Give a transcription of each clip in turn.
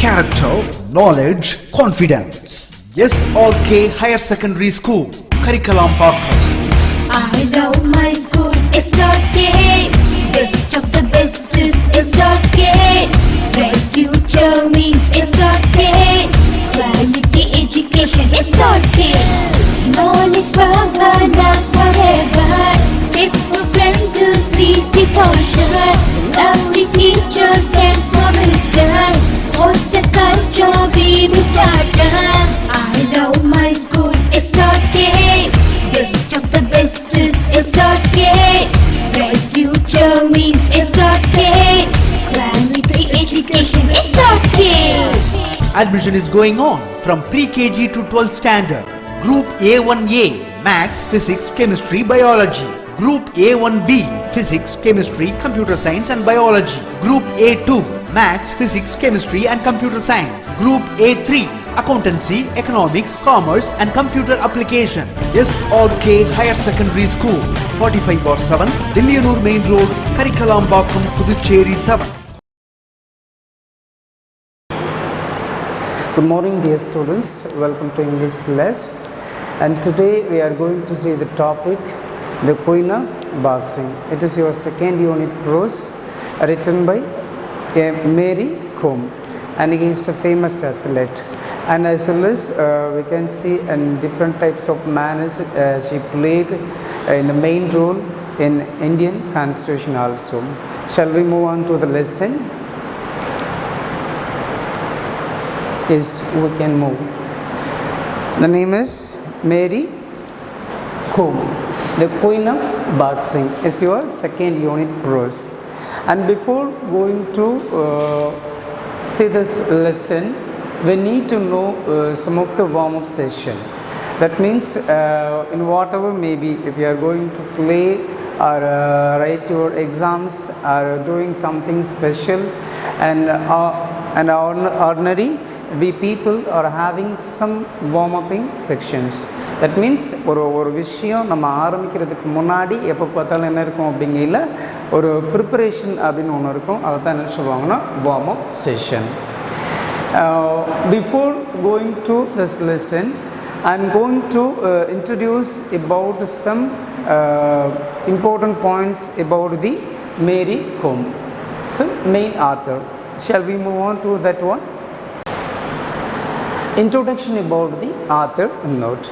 character, knowledge, confidence. SRK Higher Secondary School, Karikalampakkam. I love my school, SRK. Best of the best is SRK. Bright future means SRK. Quality education, SRK. Knowledge forever, last forever. Faithful friends to see the portion. Lovely teachers can promise them. What's the culture we will start? I love my school, SRK. Best of the best is SRK. Bright future means SRK. Quality education, SRK. Admission is going on from pre-KG to 12th standard. Group A1A, Maths, Physics, Chemistry, Biology. Group A1B, Physics, Chemistry, Computer Science and Biology. Group A2, Maths, Physics, Chemistry and Computer Science. Group A3, Accountancy, Economics, Commerce and Computer Application. SRK Higher Secondary School, 45/7, Dillianur Main Road, Karikalampakkam, Puducherry 7. Good morning dear students, welcome to English class, and today we are going to see the topic the Queen of Boxing. It is your second unit prose written by Mary Kom, and he is a famous athlete, and as well as we can see in different types of manners she played in the main role in Indian Constitution also. Shall we move on to the lesson? Yes, we can move. The name is Mary Kom. The Queen of Boxing is your second unit prose. And before going to see this lesson, we need to know some of the warm-up session. That means in whatever maybe, if you are going to play or write your exams or doing something special, and ordinary, we people are having some warm-upping sections. That means ஒரு விஷயம் நம்ம ஆரம்பிக்கிறதுக்கு முன்னாடி எப்போ பார்த்தாலும் என்ன இருக்கும் அப்படிங்கல ஒரு ப்ரிப்பரேஷன் அப்படின்னு ஒன்று இருக்கும். அதை தான் என்ன சொல்லுவாங்கன்னா warm up session. Before going to this lesson, I am going to introduce about some important points about the Mary Kom, some main author. Shall we move on to that one? Introduction about the author note.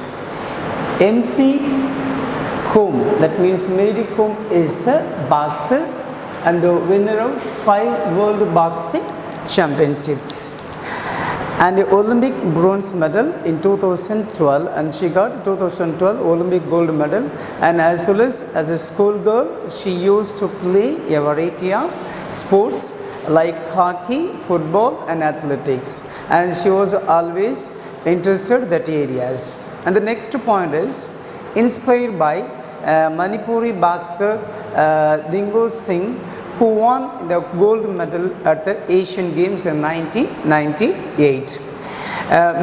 MC Kom, that means Mary Kom is a boxer and the winner of 5 world boxing championships and the Olympic bronze medal in 2012, and she got 2012 Olympic gold medal, and as well as a school girl she used to play a variety of sports like hockey, football and athletics, and she was always interested in that areas. And the next point is inspired by Manipuri boxer Dingo Singh, who won the gold medal at the Asian Games in 1998.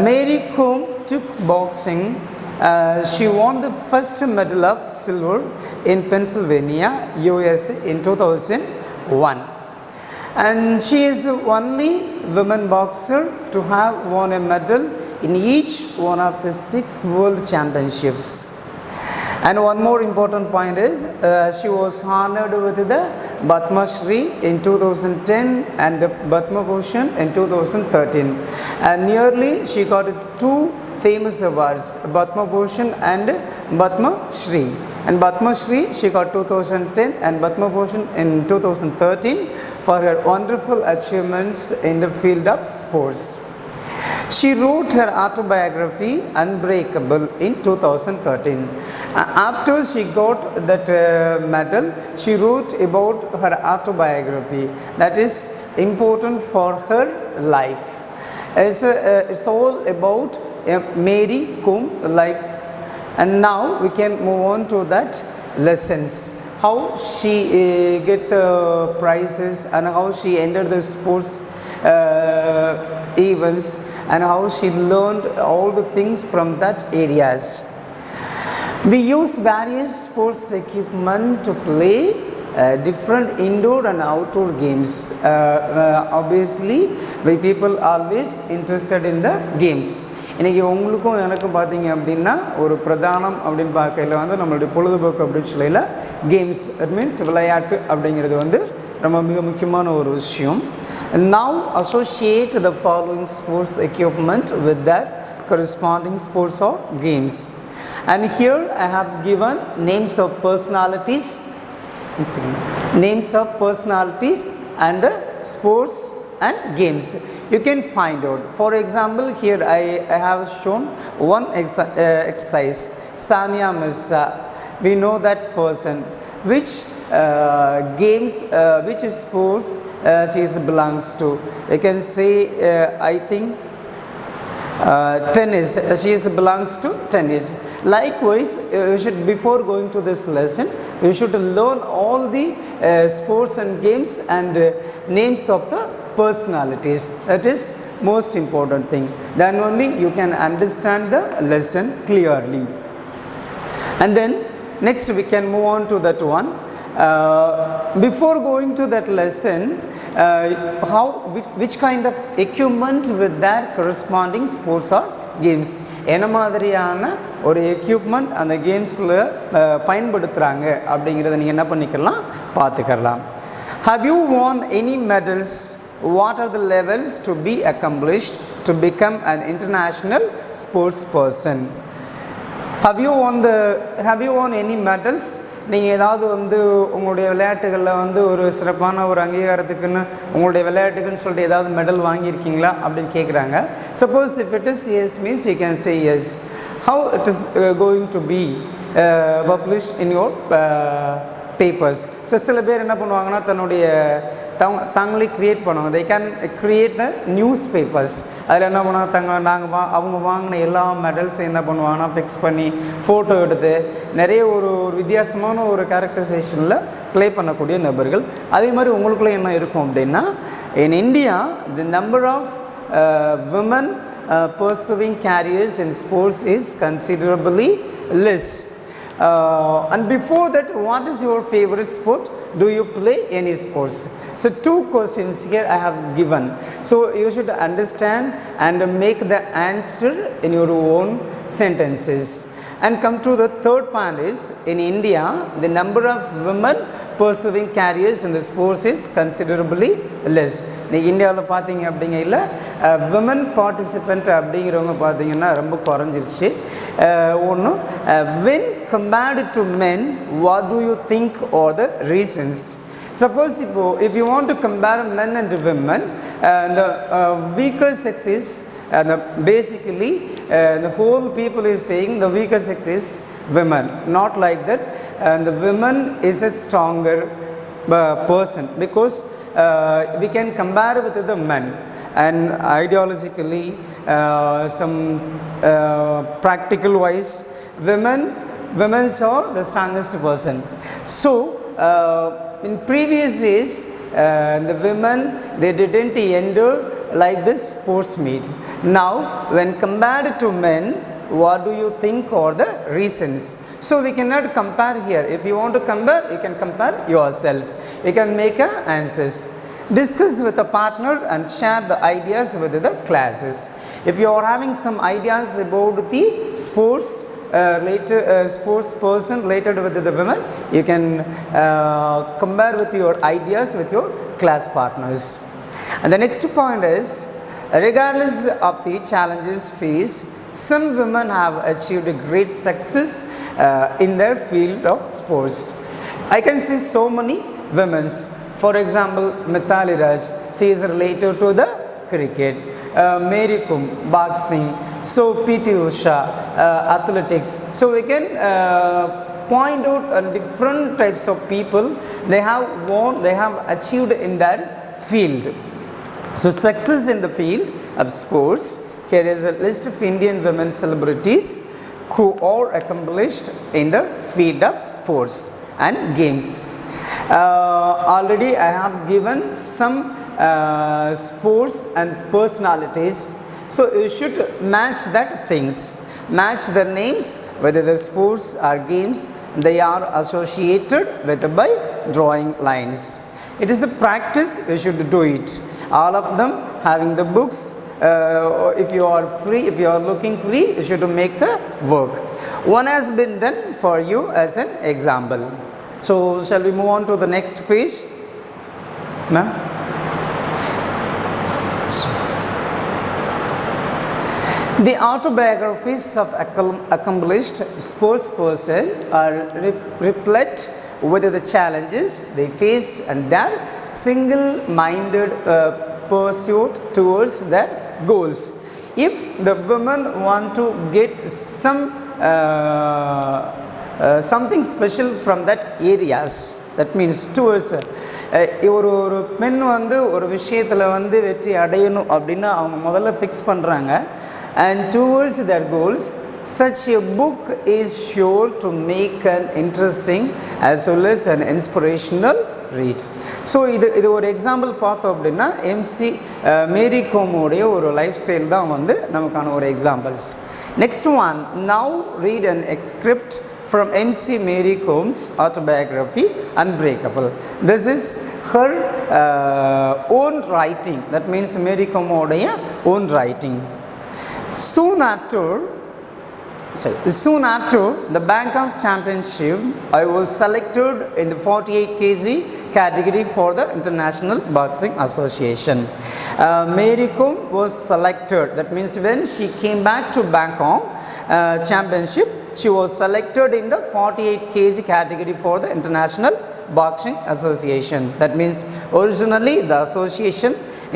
Mary Kom took boxing. She won the first medal of silver in Pennsylvania, USA in 2001. And she is the only woman boxer to have won a medal in each one of the 6 world championships. And one more important point is she was honored with the Padma Shri in 2010 and the Padma Bhushan in 2013. And nearly she got 2 famous awards, Padma Bhushan and Padma Shri. And Padma Shri she got 2010 and Padma Bhushan in 2013 for her wonderful achievements in the field of sports. She wrote her autobiography Unbreakable in 2013. After she got that medal, she wrote about her autobiography that is important for her life. It's all about Mary Kom life. And now we can move on to that lessons. How she get the prizes and how she entered the sports events and how she learned all the things from that areas. We use various sports equipment to play different indoor and outdoor games. Obviously, we people always interested in the games. இன்றைக்கி உங்களுக்கும் எனக்கும் பார்த்தீங்க அப்படின்னா ஒரு பிரதானம் அப்படின்னு பார்க்கையில் வந்து நம்மளுடைய பொழுதுபோக்கு அப்படின்னு சொல்லையில் கேம்ஸ், இட் மீன்ஸ் விளையாட்டு அப்படிங்கிறது வந்து ரொம்ப மிக முக்கியமான ஒரு விஷயம். Now associate the following sports equipment with their corresponding sports or games. And here I have given names of personalities, and the sports and games. You can find out. For example, here I have shown one exercise. Sania Mirza, we know that person. Which games, which sports she belongs to? You can say, I think, tennis. She belongs to tennis. Likewise, you should, before going to this lesson, you should learn all the sports and games and names of the personalities. That is most important thing. Then only you can understand the lesson clearly. And then next we can move on to that one. Before going to that lesson, which kind of equipment with their corresponding sports or games, என்ன மாதிரியான ஒரு equipment அந்த கேம்ஸில் பயன்படுத்துகிறாங்க அப்படிங்கிறத நீங்கள் என்ன பண்ணிக்கலாம் பார்த்துக்கலாம். Have you won any medals? What are the levels to be accomplished to become an international sports person? Have you won any medals? நீங்கள் ஏதாவது வந்து உங்களுடைய விளையாட்டுகளில் வந்து ஒரு சிறப்பான ஒரு அங்கீகாரத்துக்குன்னு உங்களுடைய விளையாட்டுக்குன்னு சொல்லிட்டு ஏதாவது மெடல் வாங்கியிருக்கீங்களா அப்படின்னு கேட்குறாங்க. Suppose if it is yes means you can say yes. How it is going to be published in your papers? So சில பேர் என்ன பண்ணுவாங்கன்னா தன்னுடைய தாங்களே க்ரியேட் பண்ணுவாங்க. they can create the newspapers. அதில் என்ன பண்ணுவாங்க, அவங்க வாங்கின எல்லா மெடல்ஸும் என்ன பண்ணுவாங்கன்னா ஃபிக்ஸ் பண்ணி ஃபோட்டோ எடுத்து நிறைய ஒரு வித்தியாசமான ஒரு கேரக்டரைசேஷனில் ப்ளே பண்ணக்கூடிய நபர்கள். அதே மாதிரி உங்களுக்குள்ளே என்ன இருக்கும் அப்படின்னா, in India the number of women pursuing careers in sports is considerably less. And before that, what is your favorite sport? Do you play any sports? So two questions here I have given. So you should understand and make the answer in your own sentences. And come to the third point is, in India, the number of women pursuing careers in the sports is considerably less. இன்னைக்கு இந்தியாவில் பார்த்தீங்க அப்படிங்கல women participant அப்படிங்கிறவங்க பார்த்தீங்கன்னா ரொம்ப குறைஞ்சிருச்சு. ஒன்று, when compared to men, what do you think are the reasons? Suppose if you want to compare men and women, the weaker sex is basically the whole people is saying the weaker sex is women. Not like that. The women is a stronger person because we can compare with the men, and ideologically some practical wise women are the strongest person. So in previous days the women, they didn't enter like this sports meet. Now when compared to men, what do you think are the reasons? So we cannot compare here. If you want to compare, you can compare yourself. You can make answers. Discuss with a partner and share the ideas with the classes. If you are having some ideas about the sports sports person related with the women, you can compare with your ideas with your class partners. And the next point is, regardless of the challenges faced, some women have achieved great success in their field of sports. I can see so many women. For example, Mithali Raj, she is related to the cricket. Mary Kom, boxing. So PT Usha, athletics. So we can point out different types of people. They have won, they have achieved in their field. So success in the field of sports. Here is a list of Indian women celebrities who are accomplished in the field of sports and games. Already I have given some sports and personalities. So you should match that things. Match their names, whether the sports or games they are associated with by drawing lines. It is a practice, you should do it. All of them having the books. If you are free, if you are looking free, you should make the work. One has been done for you as an example. So shall we move on to the next page, ma'am? The autobiographies of accomplished sportspersons are replete with the challenges they faced and their single-minded pursuit towards their goals. If the women want to get something special from that areas, that means towards ஒரு பெண் வந்து ஒரு விஷயத்தில் வந்து வெற்றி அடையணும் அப்படின்னு அவங்க முதல்ல ஃபிக்ஸ் பண்ணுறாங்க. And towards their goals, such a book is sure to make an interesting as well as an inspirational read. So இது ஒரு எக்ஸாம்பிள் பார்த்தோம் அப்படின்னா எம்சி மேரி கோமோடைய ஒரு லைஃப் ஸ்டைல் தான் வந்து நமக்கான ஒரு examples. Next one, now read an excerpt from MC Mary Com's autobiography Unbreakable. This is her own writing, that means Mary Comoடைய own writing. Soon after the Bangkok Championship, I was selected in the 48 kg category for the International Boxing Association. Mary Com was selected, that means when she came back to Bangkok Championship, she was selected in the 48 kg category for the International Boxing Association. That means originally the association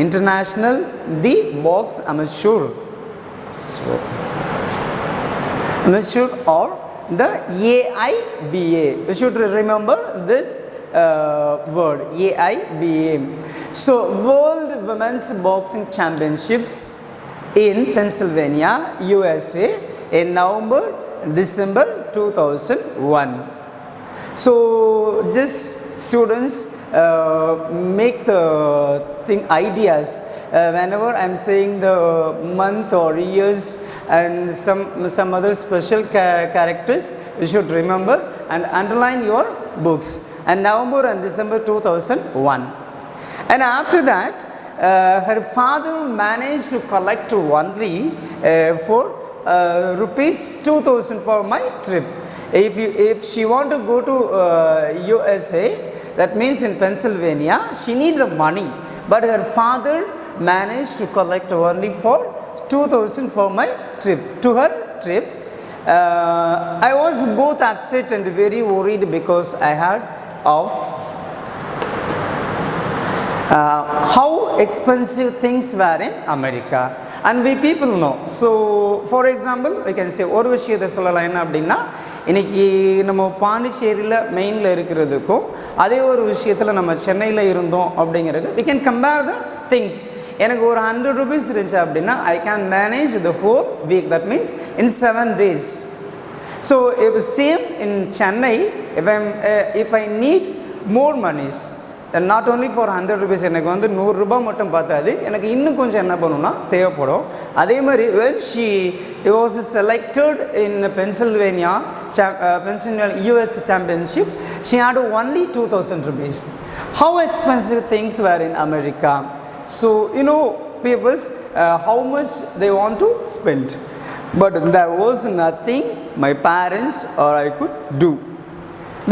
international, the box amateur or the AIBA. You should remember this word, AIBA. So World Women's Boxing Championships in Pennsylvania, USA in December 2001. So just students make the ideas. Whenever I am saying the month or years and some other special characters, you should remember and underline your books. And November and December 2001. And after that, her father managed to collect only for rupees 2,000 for my trip. If she want to go to USA, that means in Pennsylvania, she need the money. But her father managed to collect only for 2,000 for my trip. To her trip, I was both upset and very worried because I heard of how expensive things were in America, and we people know. So for example, we can say ஒரு விஷயத்தை சொல்லலாம் என்ன அப்படின்னா, இன்றைக்கி நம்ம பாண்டிச்சேரியில் மெயினில் இருக்கிறதுக்கும் அதே ஒரு விஷயத்தில் நம்ம சென்னையில் இருந்தோம் அப்படிங்கிறது we can compare the things. எனக்கு ஒரு 100 rupees இருந்துச்சு அப்படின்னா I can manage the whole week, that means in 7 days. So if same in Chennai, if I need more monies, and not only for 100 rupees, எனக்கு வந்து 100 ரூபாய் மட்டும் பார்த்தாது, எனக்கு இன்னும் கொஞ்சம் என்ன பண்ணணும்னா தேவைப்படும். அதே மாதிரி when she was selected in Pennsylvania US Championship, she had only 2,000 rupees. How expensive things were in America. So people how much they want to spend, but there was nothing my parents or I could do,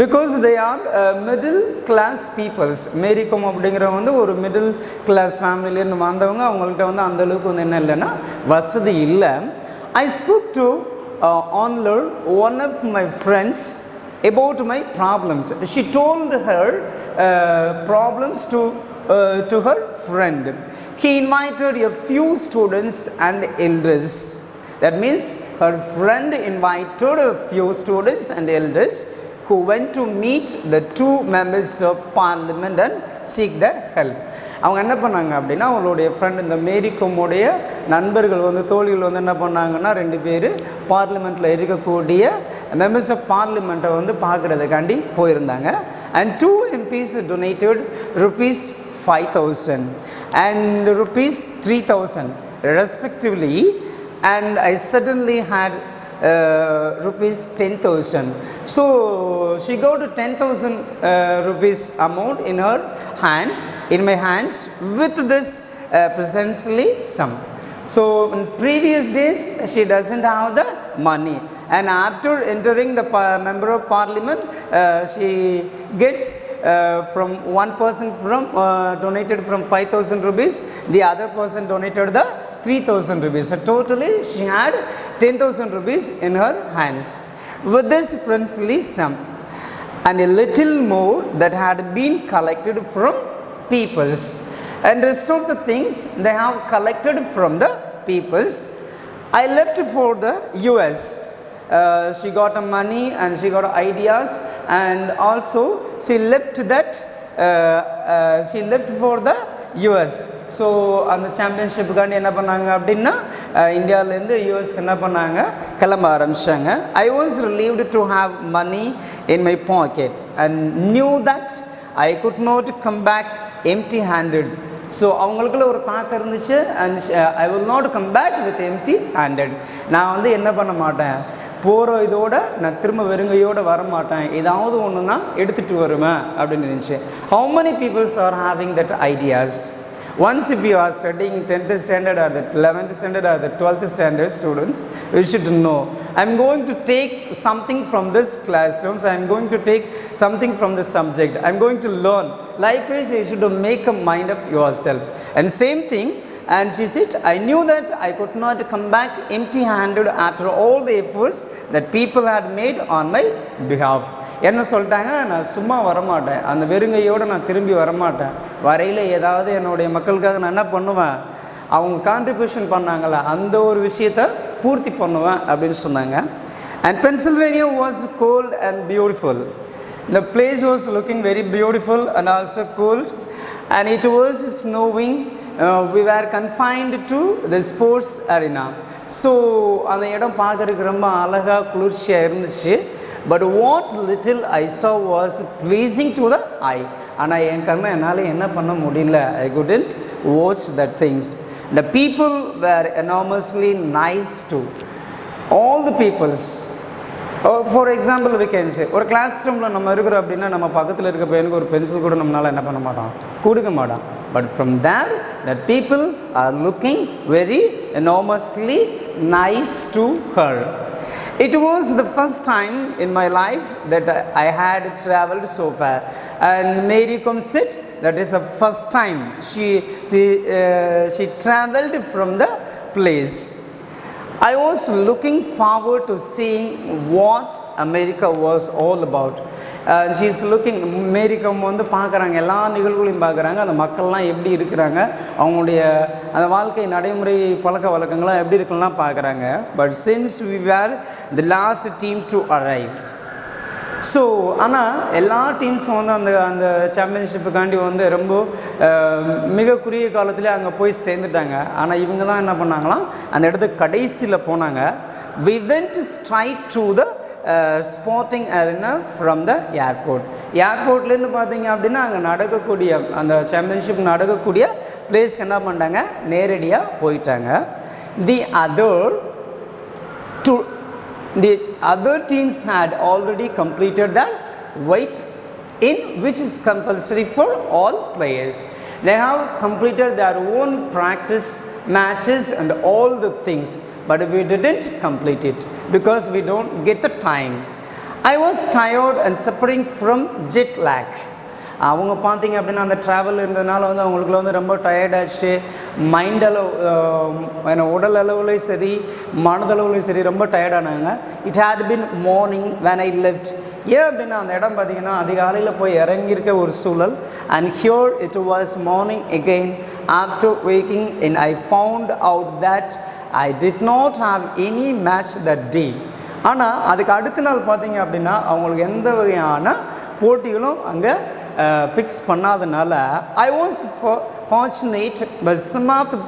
because they are middle class peoples. Mary Com அப்படிங்கிறவங்க வந்து ஒரு middle class ஃபேமிலியிலேருந்து வந்தவங்க. அவங்கள்ட்ட வந்து அந்தளவுக்கு வந்து என்ன இல்லைன்னா வசதி இல்லை. I spoke to one of my friends about my problems. She told her problems to her friend. He invited a few students and elders. That means her friend invited a few students and elders who went to meet the two members of parliament and seek their help. அவங்க என்ன பண்ணாங்க அப்படின்னா, அவங்களுடைய friend இந்த மேரி கோமுடைய நண்பர்கள் வந்து தோழிகள் வந்து என்ன பண்ணாங்கன்னா, 2 பேர் பார்லிமெண்ட்டில் இருக்கக்கூடிய மெம்பர்ஸ் ஆஃப் பார்லிமெண்ட்டை வந்து பார்க்குறதுக்காண்டி போயிருந்தாங்க. And 2 MPs donated rupees 5,000 and rupees 3,000 respectively, and I suddenly had rupees 10,000. So she got 10,000 rupees amount in her hand, in my hands, with this presently sum. So in previous days she doesn't have the money, and after entering the member of parliament, she gets from one person from donated from 5,000 rupees, the other person donated the 3,000 rupees. So totally she had 10,000 rupees in her hands with this princely sum, and a little more that had been collected from peoples, and rest of the things they have collected from the peoples. I left for the US. She got money and she got ideas, and also she left that she left for the US. So அந்த சாம்பியன்ஷிப்புக்காண்டி என்ன பண்ணாங்க அப்படின்னா இந்தியாவிலேருந்து யூஎஸ்க்கு என்ன பண்ணாங்க, கிளம்ப ஆரம்பிச்சாங்க. I was relieved to have money in my pocket and knew that I could not come back empty handed. So அவங்களுக்குள்ள ஒரு தாக்கம் இருந்துச்சு, and I will not come back with empty handed. நான் வந்து என்ன பண்ண மாட்டேன், போகிற இதோட நான் திரும்ப வெறுங்கையோடு வர மாட்டேன், ஏதாவது ஒன்றுனா எடுத்துகிட்டு வருவேன் அப்படின்னு இருந்துச்சு. How many peoples are having that ideas? Once if you are studying 10th standard or the 11th standard or the 12th standard students, you should know, I am going to take something from this classrooms, I am going to take something from the subject, I am going to learn. Likewise, you should make a mind of yourself. And same thing, and she said, I knew that I could not come back empty handed after all the efforts that people had made on my behalf. என்ன சொல்லிட்டாங்க, நான் சும்மா வரமாட்டேன், அந்த வெறுங்கையோடு நான் திரும்பி வரமாட்டேன், வரையில் ஏதாவது என்னுடைய மக்களுக்காக நான் என்ன பண்ணுவேன், அவங்க கான்ட்ரிபியூஷன் பண்ணாங்களா அந்த ஒரு விஷயத்தை பூர்த்தி பண்ணுவேன் அப்படின்னு சொன்னாங்க. And Pennsylvania was cold and beautiful. The place was looking very beautiful and also cold, and it was snowing. We were confined to the sports arena. So அந்த இடம் பார்க்கறதுக்கு ரொம்ப அழகாக குளிர்ச்சியாக இருந்துச்சு. But what little I saw was pleasing to the eye. ஆனால் என் கண்ணை என்னால் என்ன பண்ண முடியல, I couldn't watch that things. The people were enormously nice to all the peoples. For example, we can say ஒரு கிளாஸ் ரூமில் நம்ம இருக்கிறோம் அப்படின்னா நம்ம பக்கத்தில் இருக்க பையனுக்கு ஒரு பென்சில் கூட நம்மளால் என்ன பண்ண மாட்டோம், கொடுக்க மாட்டோம். But from there, that people are looking very enormously nice to her. It was the first time in my life that I had traveled so far, and Mary Kom said that is the first time she traveled from the place. I was looking forward to seeing what America was all about. She is looking, Mary Kom வந்து பார்க்குறாங்க, எல்லா நிகழ்வுகளையும் பார்க்குறாங்க, அந்த மக்கள்லாம் எப்படி இருக்கிறாங்க, அவங்களுடைய அந்த வாழ்க்கை நடைமுறை பழக்க வழக்கங்கள்லாம் எப்படி இருக்குலாம் பார்க்குறாங்க. But since we were the last team to arrive, so ஆனால் எல்லா டீம்ஸும் வந்து அந்த அந்த சாம்பியன்ஷிப்புக்காண்டி வந்து ரொம்ப மிக குறுகிய காலத்திலே அங்கே போய் சேர்ந்துட்டாங்க. ஆனால் இவங்க தான் என்ன பண்ணாங்களாம், அந்த இடத்துக்கு கடைசியில் போனாங்க. We went straight to the sporting arena from the airport. ஏர்போர்ட்லேருந்து பார்த்தீங்க அப்படின்னா அங்கே நடக்கக்கூடிய அந்த சாம்பியன்ஷிப் நடக்கக்கூடிய பிளேஸ்க்கு என்ன பண்ணிட்டாங்க, நேரடியாக போயிட்டாங்க. The other teams had already completed their weight in, which is compulsory for all players. They have completed their own practice matches and all the things, but we didn't complete it because we don't get the time. I was tired and suffering from jet lag. அவங்க பார்த்தீங்க அப்படின்னா அந்த travel இருந்ததுனால வந்து அவங்களுக்குள்ள வந்து ரொம்ப டயர்டாச்சு. Mind அளவு உடல் அளவுலையும் சரி மனதளவுலையும் சரி ரொம்ப டயர்டானாங்க. It had been morning when I left. ஏன் அப்படின்னா அந்த இடம் பார்த்திங்கன்னா அதிகாலையில் போய் இறங்கியிருக்க ஒரு சூழல். And here it was morning again. After waking and I found out that I did not have any match that day. ஆனால் அதுக்கு அடுத்த நாள் பார்த்தீங்க அப்படின்னா அவங்களுக்கு எந்த வகையான போட்டிகளும் அங்கே fix பண்ணாதனால I was fortunate, but some of the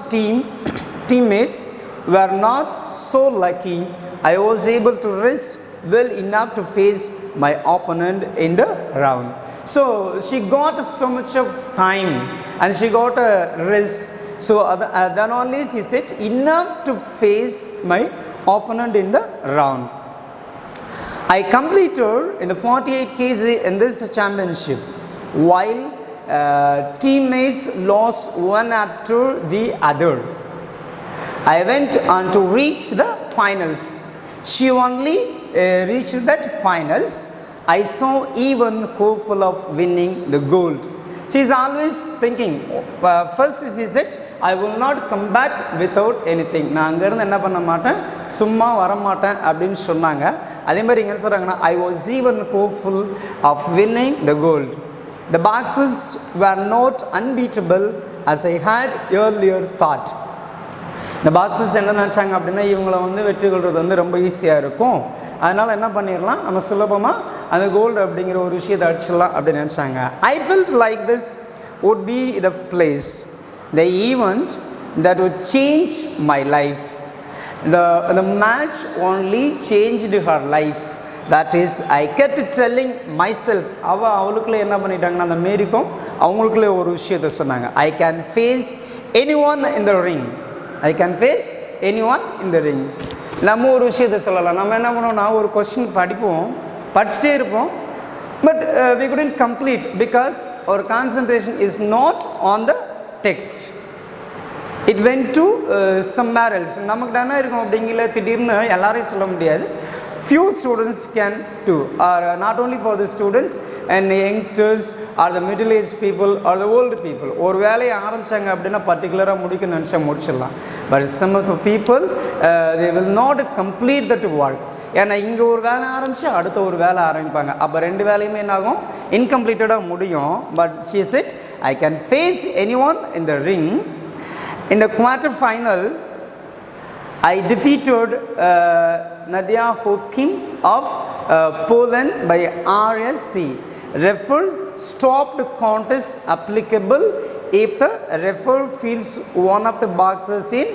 teammates were not so lucky. I was able to rest well enough to face my opponent in the round. So she got so much of time and she got a rest. So then only she said enough to face my opponent in the round. I completed in the 48 kg in this championship while teammates lost one after the other. I went on to reach the finals. She only reached that finals. I saw even hopeful of winning the gold. She is always thinking, first she said, I will not come back without anything. நான் அங்கிருந்து என்ன பண்ண மாட்டேன், சும்மா வர மாட்டேன் அப்படின்னு சொன்னாங்க. அதே மாதிரி இங்கே என்ன சொல்கிறாங்கன்னா, I was even hopeful of winning the gold. The boxers were not unbeatable as I had earlier thought. இந்த பாக்ஸஸ் என்ன நினச்சாங்க அப்படின்னா, இவங்களை வந்து வெற்றி கொள்வது வந்து ரொம்ப ஈஸியாக இருக்கும், அதனால் என்ன பண்ணிடலாம், நம்ம சுலபமாக அந்த கோல்டு அப்படிங்கிற ஒரு விஷயத்தை அடிச்சிடலாம் அப்படின்னு நினச்சாங்க. I felt like this would be the place, the event that would change my life. The match only changed her life. That is, I kept telling myself, அவளுக்குள்ளே என்ன பண்ணிட்டாங்கன்னா, அந்த மேரிக்கும் அவங்களுக்குள்ளே ஒரு விஷயத்தை சொன்னாங்க, I can face anyone in the ring. I can face anyone in the ring. நம்ம ஒரு விஷயத்தை சொல்லலாம், நம்ம என்ன பண்ணுவோம்னா ஒரு கொஸ்டின் படிச்சுட்டே இருப்போம், but we couldn't complete because our concentration is not on the text. It went to somewhere else. நமக்கு தானே இருக்கும் அப்படிங்கிற திடீர்னு எல்லாரையும் சொல்ல முடியாது. Few students can do, or not only for the students and the youngsters or the middle aged people or the old people. ஒரு வேலையை ஆரம்பிச்சாங்க அப்படின்னா பர்டிகுலராக முடிக்க நினச்சா முடிச்சிடலாம். But some of the people they will not complete that work. ஏன்னா இங்கே ஒரு வேலை ஆரம்பித்து அடுத்த ஒரு வேலை ஆரம்பிப்பாங்க, அப்போ ரெண்டு வேலையுமே என்ன ஆகும், இன்கம்ப்ளீட்டடாக முடியும். But she said, I can face anyone in the ring. In the quarter final, I defeated Nadia Hokim of Poland by RSC. Referee stopped contest applicable if the referee feels one of the boxers is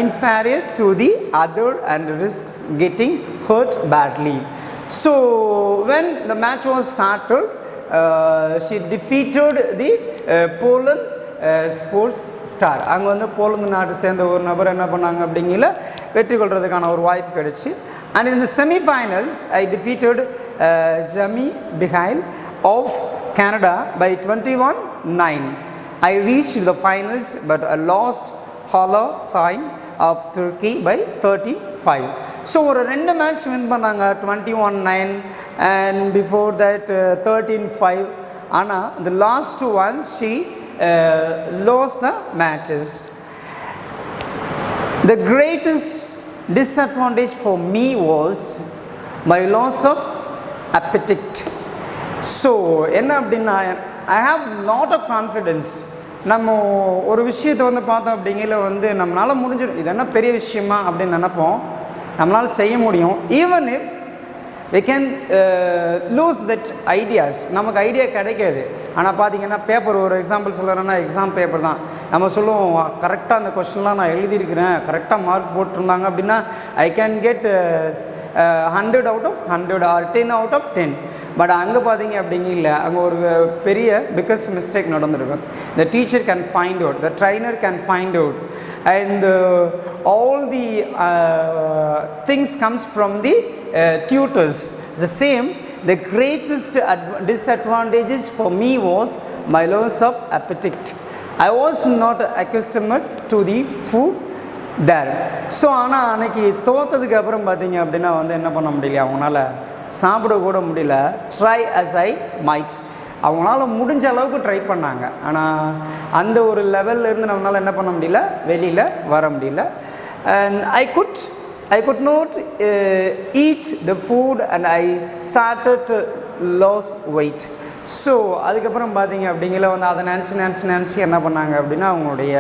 inferior to the other and risks getting hurt badly. So when the match was started, she defeated the Poland sports star. அங்கே வந்து Poland நாட்டை சேர்ந்த ஒரு நபர் என்ன பண்ணாங்க அப்படிங்கிற வெற்றி கொள்றதுக்கான ஒரு வாய்ப்பு கிடைச்சி. And in the semifinals I defeated Jamie Behail of Canada by 21-9. I reached the finals but I lost Hala sign of Turkey by 13-5. So ஒரு ரெண்டு மேட்ச் வின் பண்ணாங்க, 21-9 and before that 13-5. ஆனால் the last one she lost the matches. The greatest disadvantage for me was my loss of appetite. So என்ன அப்படின்னா, I have lot of confidence. நம்ம ஒரு விஷயத்தை வந்து பார்த்தோம் அப்படிங்கிற வந்து நம்மளால் முடிஞ்சிடும், இது என்ன பெரிய விஷயமா அப்படின்னு நினைப்போம், நம்மளால் செய்ய முடியும். Even if we can lose that ideas, நமக்கு ஐடியா கிடைக்காது. ஆனால் பார்த்தீங்கன்னா பேப்பர், ஒரு எக்ஸாம்பிள் சொல்லணும்னா எக்ஸாம் பேப்பர் தான், நம்ம சொல்லுவோம் கரெக்டாக அந்த கொஸ்டின்லாம் நான் எழுதியிருக்கிறேன், கரெக்டாக மார்க் போட்டிருந்தாங்க அப்படின்னா I can get 100 out of 100 or 10 out of 10. But அங்கே பார்த்தீங்க அப்படிங்க இல்லை, அங்கே ஒரு பெரிய பிக்கஸ்ட் மிஸ்டேக் நடந்திருக்கும். The teacher can find out, the trainer can find out, and all the things comes from the tutors. The same, the greatest disadvantages for me was my loss of appetite. I was not accustomed to the food there. So ஆனால் அன்றைக்கி தோற்றதுக்கு அப்புறம் பார்த்தீங்க அப்படின்னா வந்து என்ன பண்ண முடியல, அவங்களால சாப்பிட கூட முடியல. ட்ரை அஸ் ஐ மைட், அவங்களால முடிஞ்ச அளவுக்கு ட்ரை பண்ணாங்க, ஆனால் அந்த ஒரு லெவல்லேருந்து நம்மளால் என்ன பண்ண முடியல, வெளியில் வர முடியல. And I could not eat the food and I started to lose weight. So அதுக்கப்புறம் பார்த்தீங்க அப்படிங்கிற வந்து அதை நினச்சி என்ன பண்ணாங்க அப்படின்னா அவங்களுடைய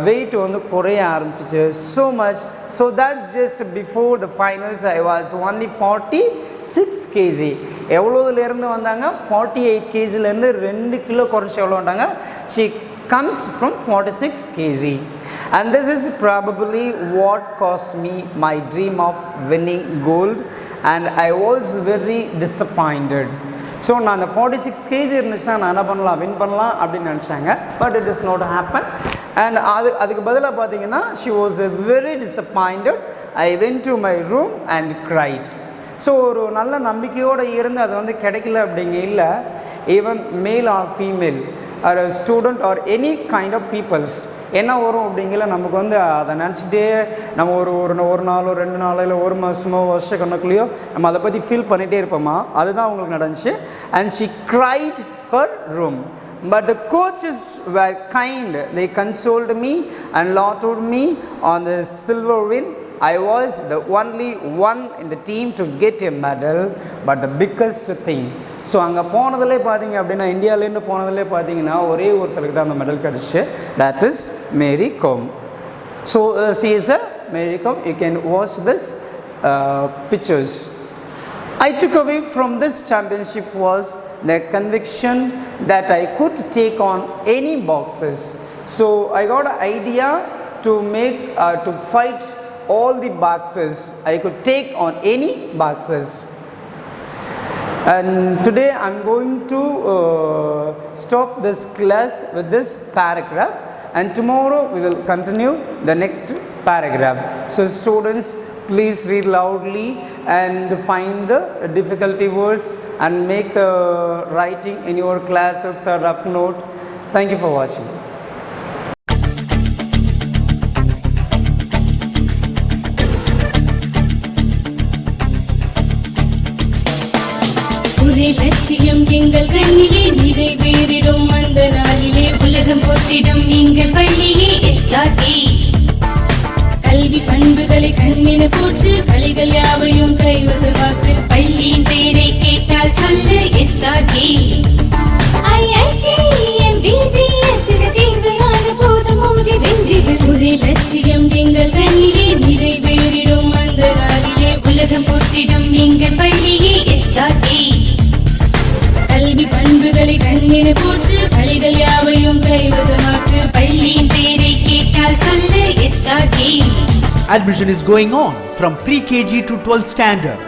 வெயிட் வந்து குறைய ஆரம்பிச்சிச்சு. So much so that just before the finals I was only 46 kg. எவ்வளோதுலேருந்து வந்தாங்க, 48 kgலேருந்து 2 கிலோ குறைச்சி எவ்வளோ வந்தாங்க. She comes from 46 kg. And this is probably what cost me my dream of winning gold, and I was very disappointed. So நான் அந்த 46 kg இருந்துச்சுன்னா நான் என்ன பண்ணலாம், வின் பண்ணலாம் அப்படின்னு நினச்சாங்க. But it is not happen. And அதுக்கு பதிலாக பார்த்தீங்கன்னா she was very disappointed I went to my room and cried. So ஒரு நல்ல நம்பிக்கையோடு இருந்து அது வந்து கிடைக்கல அப்படிங்க இல்லை, even male or female or student or any kind of peoples என்ன வரும் அப்படிங்கிற நமக்கு வந்து அதை நினச்சிக்கிட்டே நம்ம ஒரு நாளோ 2 நாளோ இல்லை 1 மாதமோ வருஷ கணக்குலையோ நம்ம அதை பற்றி ஃபீல் பண்ணிகிட்டே இருப்போமா, அதுதான் அவங்களுக்கு நடந்துச்சு. And she cried her room. But the coaches were kind. They consoled me and lauded me on the silver win. I was the only one in the team to get a medal. But the biggest thing, so அங்கே போனதிலே பார்த்தீங்க அப்படின்னா, இந்தியாவிலேருந்து போனதிலே பார்த்தீங்கன்னா ஒரே ஒருத்தருக்கு தான் அந்த medal கிடச்சி. That is Mary Kom. So she is a Mary Kom. You can watch this pictures. I took away from this championship was the conviction that I could take on any boxes. So I got an idea to to fight all the boxes. I could take on any boxes. And today I'm going to stop this class with this paragraph, and tomorrow we will continue the next paragraph. So students, please read loudly and find the difficulty words and make the writing in your class books or rough note. Thank you for watching. ஒரே லட்சியம் எங்கள் கண்ணிலே நிறைவேறிடும் அந்த நாளிலே உலகம் போற்றிடும் எங்கள் பள்ளியே SRK. கல்வி பண்புகளை கண்ணின போற்று, கலைகள் யாவையும் கைவசமாக்கு, பள்ளியின் பெயரை கேட்டால் சொல்லு SRK. IIT-MBBS தேர்வையான போது மோதி வென்றிடு. ஒரே லட்சியம் எங்கள் கண்ணிலே நிறைவேறிடும் அந்த நாளிலே உலகம் போற்றிடும் எங்கள் பள்ளியே SRK. கல்வி பண்புகளை கண்ணின போற்று, கலைகள் யாவையும் கைவசமாக்கு, பள்ளியின் பெயரை கேட்டால் சொல்லு SRK. Admission is going on from pre-KG to 12th standard.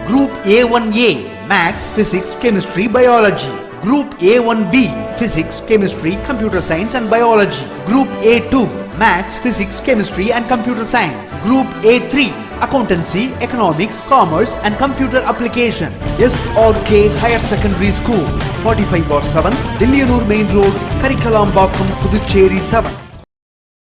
Group A1A Maths, Physics, Chemistry, Biology. Group A1B Physics, Chemistry, Computer Science and Biology. Group A2 Maths, Physics, Chemistry and Computer Science. Group A3 Accountancy, Economics, Commerce and Computer Application. SRK Higher Secondary School, 45/7, Dillianur Main Road, Karikalampakkam, Puducherry 7.